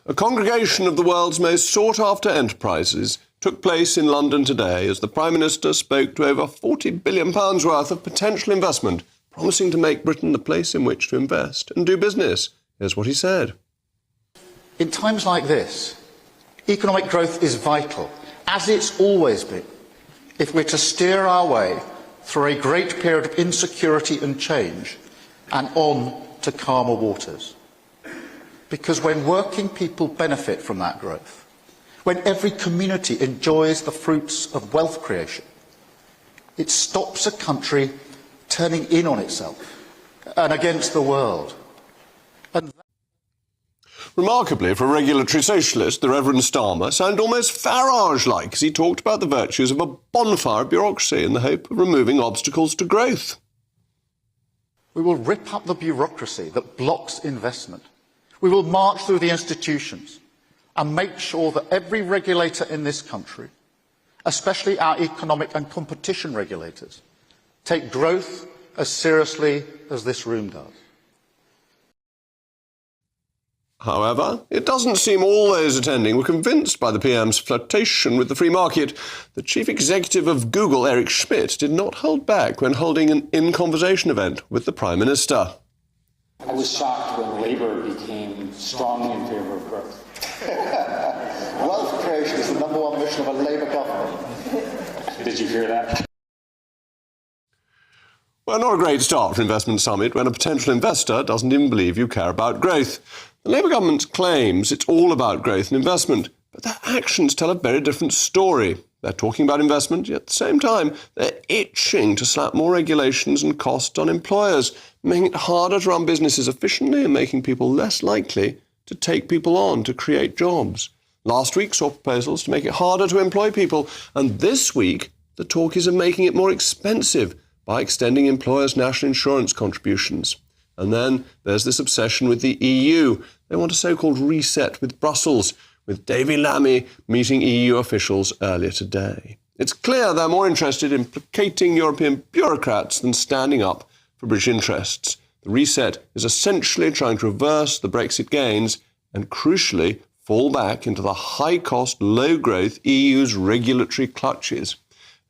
A congregation of the world's most sought-after enterprises took place in London today as the Prime Minister spoke to over £40 billion worth of potential investment, promising to make Britain the place in which to invest and do business. Here's what he said. In times like this, economic growth is vital, as it's always been, if we're to steer our way through a great period of insecurity and change and on to calmer waters. Because when working people benefit from that growth, when every community enjoys the fruits of wealth creation, it stops a country turning in on itself and against the world. Remarkably, for a regulatory socialist, the Reverend Starmer sounded almost Farage-like as he talked about the virtues of a bonfire of bureaucracy in the hope of removing obstacles to growth. We will rip up the bureaucracy that blocks investment. We will march through the institutions and make sure that every regulator in this country, especially our economic and competition regulators, take growth as seriously as this room does. However, it doesn't seem all those attending were convinced by the PM's flirtation with the free market. The chief executive of Google, Eric Schmidt, did not hold back when holding an in-conversation event with the Prime Minister. I was shocked when Labour became strongly in favour of growth. Wealth creation is the number one mission of a Labour government. Did you hear that? Well, not a great start for Investment Summit when a potential investor doesn't even believe you care about growth. The Labour government claims it's all about growth and investment, but their actions tell a very different story. They're talking about investment, yet at the same time, they're itching to slap more regulations and costs on employers, making it harder to run businesses efficiently and making people less likely to take people on to create jobs. Last week saw proposals to make it harder to employ people, and this week the talk is of making it more expensive by extending employers' national insurance contributions. And then there's this obsession with the EU. They want a so-called reset with Brussels, with David Lammy meeting EU officials earlier today. It's clear they're more interested in placating European bureaucrats than standing up for British interests. The reset is essentially trying to reverse the Brexit gains and, crucially, fall back into the high-cost, low-growth EU's regulatory clutches.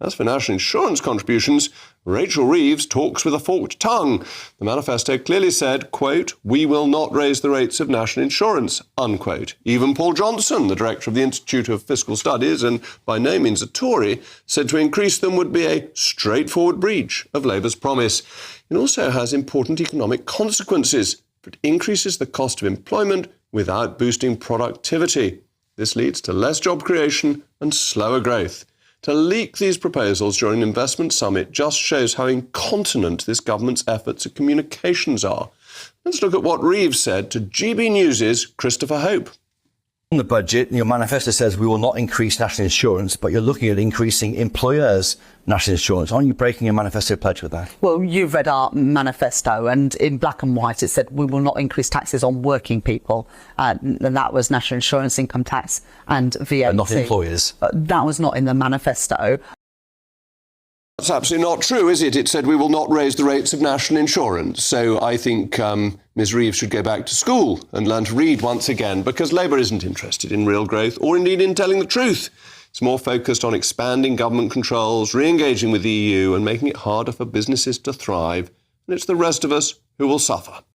As for national insurance contributions, Rachel Reeves talks with a forked tongue. The manifesto clearly said, quote, "We will not raise the rates of national insurance," unquote. Even Paul Johnson, the director of the Institute of Fiscal Studies and by no means a Tory, said to increase them would be a straightforward breach of Labour's promise. It also has important economic consequences. It increases the cost of employment without boosting productivity. This leads to less job creation and slower growth. To leak these proposals during an investment summit just shows how incontinent this government's efforts at communications are. Let's look at what Reeves said to GB News' Christopher Hope. On the budget, your manifesto says we will not increase national insurance, but you're looking at increasing employers' national insurance. Aren't you breaking your manifesto pledge with that? Well, you've read our manifesto, and in black and white it said we will not increase taxes on working people. And that was national insurance, income tax and VAT. Not employers? That was not in the manifesto. That's absolutely not true, is it? It said we will not raise the rates of national insurance. So I think Ms Reeves should go back to school and learn to read once again, because Labour isn't interested in real growth or indeed in telling the truth. It's more focused on expanding government controls, re-engaging with the EU and making it harder for businesses to thrive. And it's the rest of us who will suffer.